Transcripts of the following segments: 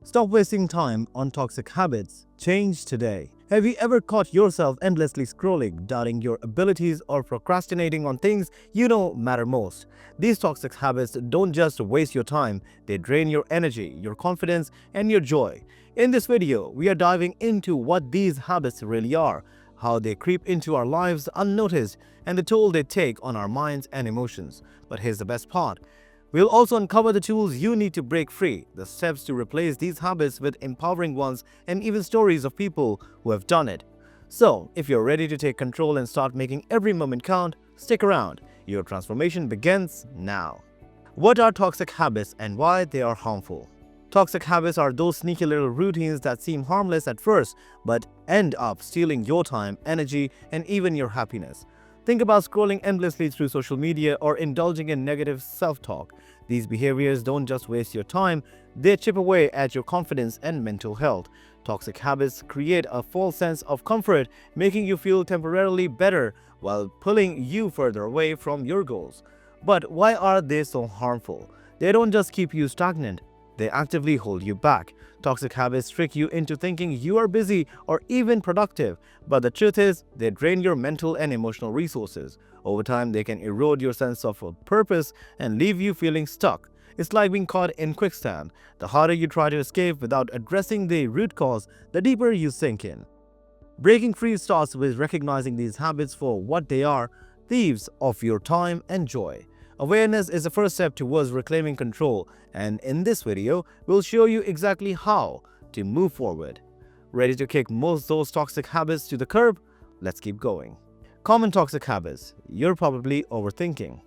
Stop wasting time on toxic habits. Change today. Have you ever caught yourself endlessly scrolling, doubting your abilities, or procrastinating on things you know matter most? These toxic habits don't just waste your time, they drain your energy, your confidence, and your joy. In this video, we are diving into what these habits really are, how they creep into our lives unnoticed, and the toll they take on our minds and emotions. But here's the best part. We'll also uncover the tools you need to break free, the steps to replace these habits with empowering ones, and even stories of people who have done it. So, if you're ready to take control and start making every moment count, stick around. Your transformation begins now. What are toxic habits and why they are harmful? Toxic habits are those sneaky little routines that seem harmless at first but end up stealing your time, energy, and even your happiness. Think about scrolling endlessly through social media or indulging in negative self-talk. These behaviors don't just waste your time, they chip away at your confidence and mental health. Toxic habits create a false sense of comfort, making you feel temporarily better while pulling you further away from your goals. But why are they so harmful? They don't just keep you stagnant, they actively hold you back. Toxic habits trick you into thinking you are busy or even productive, but the truth is, they drain your mental and emotional resources. Over time, they can erode your sense of purpose and leave you feeling stuck. It's like being caught in quicksand. The harder you try to escape without addressing the root cause, the deeper you sink in. Breaking free starts with recognizing these habits for what they are, thieves of your time and joy. Awareness is the first step towards reclaiming control, and in this video, we'll show you exactly how to move forward. Ready to kick most those toxic habits to the curb? Let's keep going. Common toxic habits. You're probably overthinking.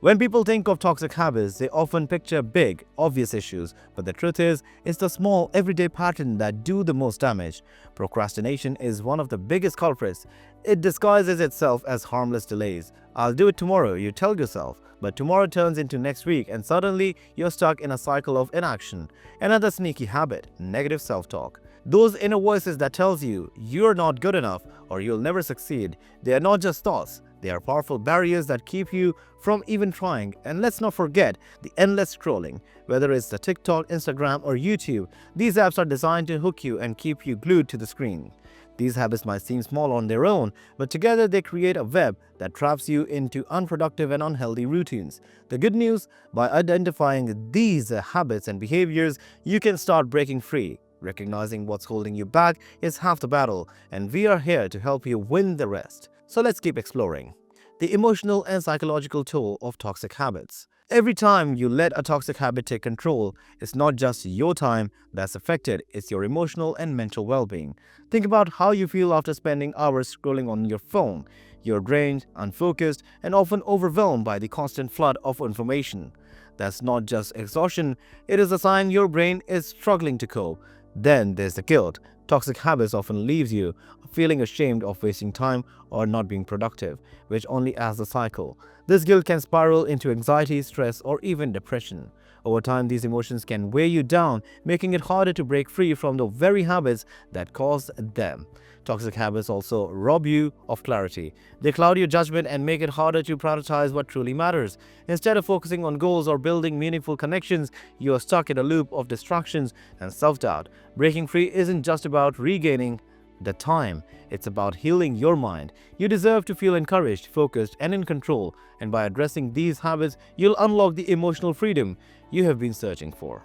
When people think of toxic habits, they often picture big, obvious issues, but the truth is, it's the small, everyday patterns that do the most damage. Procrastination is one of the biggest culprits. It disguises itself as harmless delays. I'll do it tomorrow, you tell yourself, but tomorrow turns into next week and suddenly you're stuck in a cycle of inaction. Another sneaky habit, negative self-talk. Those inner voices that tells you you're not good enough or you'll never succeed, they are not just thoughts. They are powerful barriers that keep you from even trying. And let's not forget the endless scrolling. Whether it's the TikTok, Instagram, or YouTube, these apps are designed to hook you and keep you glued to the screen. These habits might seem small on their own, but together they create a web that traps you into unproductive and unhealthy routines. The good news, by identifying these habits and behaviors, you can start breaking free. Recognizing what's holding you back is half the battle, and we are here to help you win the rest. So let's keep exploring. The emotional and psychological toll of toxic habits. Every time you let a toxic habit take control, it's not just your time that's affected, it's your emotional and mental well-being. Think about how you feel after spending hours scrolling on your phone. You're drained, unfocused, and often overwhelmed by the constant flood of information. That's not just exhaustion, it is a sign your brain is struggling to cope. Then there's the guilt. Toxic habits often leaves you feeling ashamed of wasting time or not being productive, which only adds the cycle. This guilt can spiral into anxiety, stress, or even depression. Over time, these emotions can weigh you down, making it harder to break free from the very habits that caused them. Toxic habits also rob you of clarity. They cloud your judgment and make it harder to prioritize what truly matters. Instead of focusing on goals or building meaningful connections, you are stuck in a loop of distractions and self-doubt. Breaking free isn't just about regaining the time, it's about healing your mind. You deserve to feel encouraged, focused, and in control, and by addressing these habits, you'll unlock the emotional freedom you have been searching for.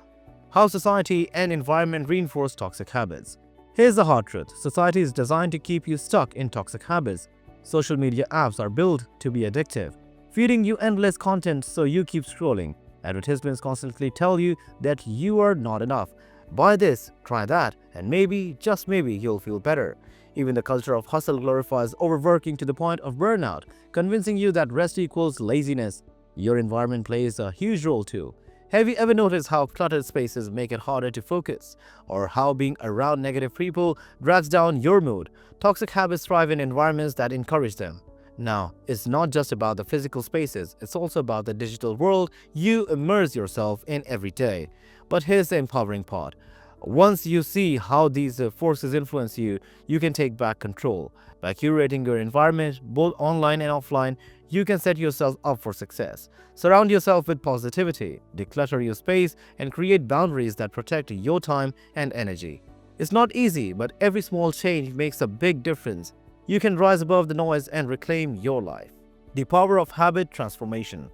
How society and environment reinforce toxic habits. Here's the hard truth. Society is designed to keep you stuck in toxic habits. Social media apps are built to be addictive, feeding you endless content so you keep scrolling. Advertisements constantly tell you that you are not enough. Buy this, try that, and maybe, just maybe, you'll feel better. Even the culture of hustle glorifies overworking to the point of burnout, convincing you that rest equals laziness. Your environment plays a huge role too. Have you ever noticed how cluttered spaces make it harder to focus, or how being around negative people drags down your mood? Toxic habits thrive in environments that encourage them. Now, it's not just about the physical spaces, it's also about the digital world you immerse yourself in every day. But here's the empowering part. Once you see how these forces influence you, you can take back control. By curating your environment, both online and offline, you can set yourself up for success. Surround yourself with positivity, declutter your space, and create boundaries that protect your time and energy. It's not easy, but every small change makes a big difference. You can rise above the noise and reclaim your life. The power of habit transformation.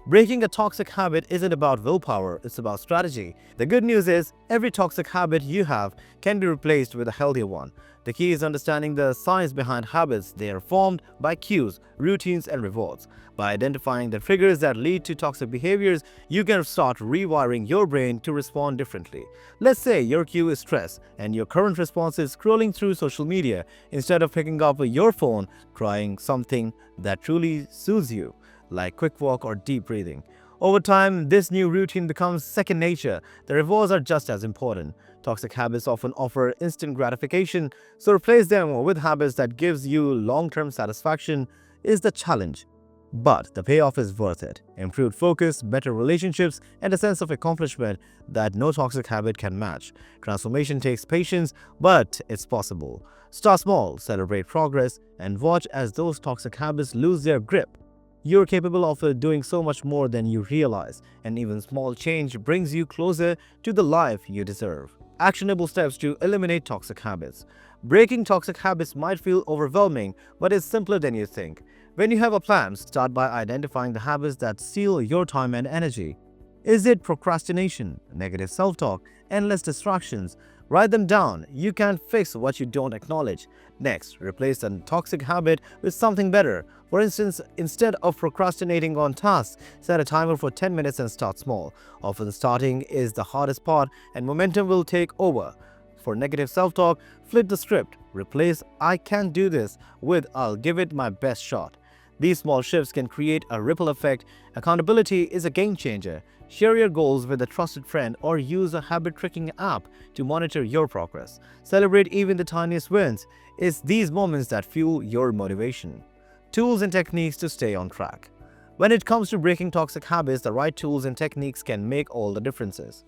Breaking a toxic habit isn't about willpower, it's about strategy. The good news is, every toxic habit you have can be replaced with a healthier one. The key is understanding the science behind habits. They are formed by cues, routines, and rewards. By identifying the triggers that lead to toxic behaviors, you can start rewiring your brain to respond differently. Let's say your cue is stress, and your current response is scrolling through social media. Instead of picking up your phone, trying something that truly soothes you, like quick walk or deep breathing. Over time, this new routine becomes second nature. The rewards are just as important. Toxic habits often offer instant gratification, so replace them with habits that gives you long-term satisfaction is the challenge. But the payoff is worth it. Improved focus, better relationships, and a sense of accomplishment that no toxic habit can match. Transformation takes patience, but it's possible. Start small, celebrate progress, and watch as those toxic habits lose their grip. You're capable of doing so much more than you realize, and even small change brings you closer to the life you deserve. Actionable steps to eliminate toxic habits. Breaking toxic habits might feel overwhelming, but it's simpler than you think. When you have a plan, start by identifying the habits that steal your time and energy. Is it procrastination, negative self-talk, endless distractions? Write them down. You can't fix what you don't acknowledge. Next, replace a toxic habit with something better. For instance, instead of procrastinating on tasks, set a timer for 10 minutes and start small. Often starting is the hardest part and momentum will take over. For negative self-talk, flip the script. Replace "I can't do this" with "I'll give it my best shot." These small shifts can create a ripple effect. Accountability is a game changer. Share your goals with a trusted friend or use a habit tracking app to monitor your progress. Celebrate even the tiniest wins. It's these moments that fuel your motivation. Tools and techniques to stay on track. When it comes to breaking toxic habits, the right tools and techniques can make all the differences.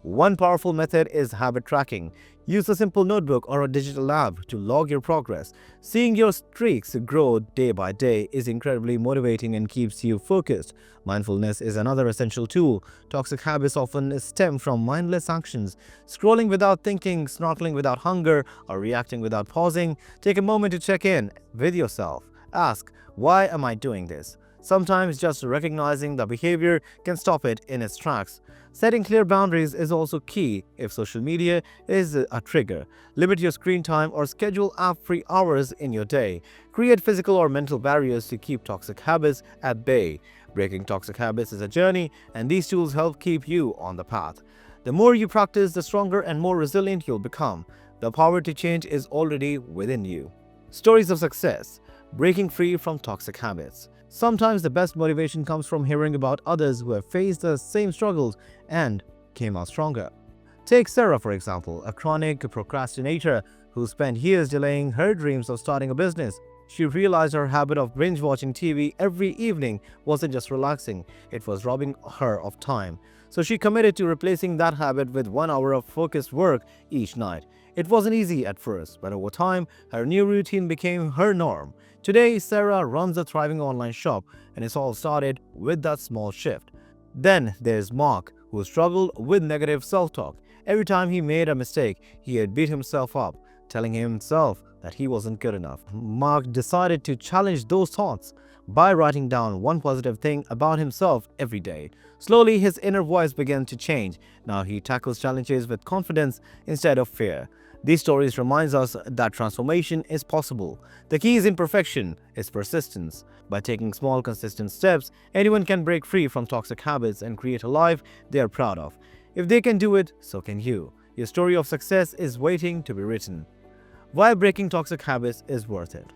One powerful method is habit tracking. Use a simple notebook or a digital app to log your progress. Seeing your streaks grow day by day is incredibly motivating and keeps you focused. Mindfulness is another essential tool. Toxic habits often stem from mindless actions. Scrolling without thinking, snorkeling without hunger, or reacting without pausing. Take a moment to check in with yourself. Ask, why am I doing this? Sometimes just recognizing the behavior can stop it in its tracks. Setting clear boundaries is also key. If social media is a trigger, limit your screen time or schedule app-free hours in your day. Create physical or mental barriers to keep toxic habits at bay. Breaking toxic habits is a journey, and these tools help keep you on the path. The more you practice, the stronger and more resilient you'll become. The power to change is already within you. Stories of success. Breaking free from toxic habits. Sometimes the best motivation comes from hearing about others who have faced the same struggles and came out stronger. Take Sarah, for example, a chronic procrastinator who spent years delaying her dreams of starting a business. She realized her habit of binge-watching TV every evening wasn't just relaxing, it was robbing her of time. So she committed to replacing that habit with 1 hour of focused work each night. It wasn't easy at first, but over time, her new routine became her norm. Today, Sarah runs a thriving online shop, and it's all started with that small shift. Then there's Mark, who struggled with negative self-talk. Every time he made a mistake, he had beat himself up, telling himself that he wasn't good enough. Mark decided to challenge those thoughts by writing down one positive thing about himself every day. Slowly, his inner voice began to change. Now he tackles challenges with confidence instead of fear. These stories remind us that transformation is possible. The key is imperfection, it's persistence. By taking small, consistent steps, anyone can break free from toxic habits and create a life they are proud of. If they can do it, so can you. Your story of success is waiting to be written. Why breaking toxic habits is worth it.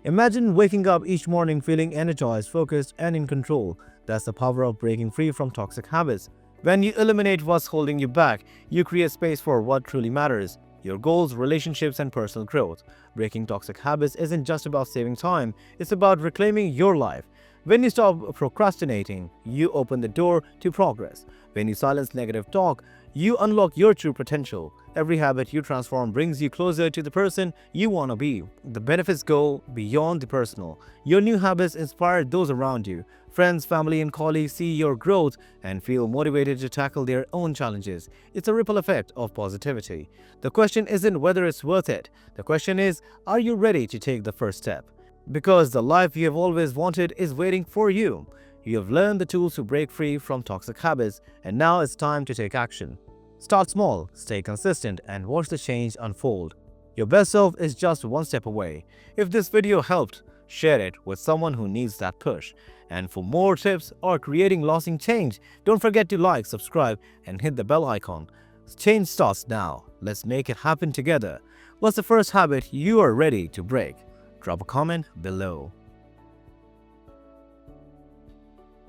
Imagine waking up each morning feeling energized, focused, and in control. That's the power of breaking free from toxic habits. When you eliminate what's holding you back, you create space for what truly matters. Your goals, relationships, and personal growth. Breaking toxic habits isn't just about saving time, it's about reclaiming your life. When you stop procrastinating, you open the door to progress. When you silence negative talk, you unlock your true potential. Every habit you transform brings you closer to the person you want to be. The benefits go beyond the personal. Your new habits inspire those around you. Friends, family, and colleagues see your growth and feel motivated to tackle their own challenges. It's a ripple effect of positivity. The question isn't whether it's worth it. The question is, are you ready to take the first step? Because the life you have always wanted is waiting for you. You have learned the tools to break free from toxic habits, and now it's time to take action. Start small, stay consistent, and watch the change unfold. Your best self is just one step away. If this video helped, share it with someone who needs that push. And for more tips or creating lasting change, don't forget to like, subscribe, and hit the bell icon. Change starts now. Let's make it happen together. What's the first habit you are ready to break? Drop a comment below.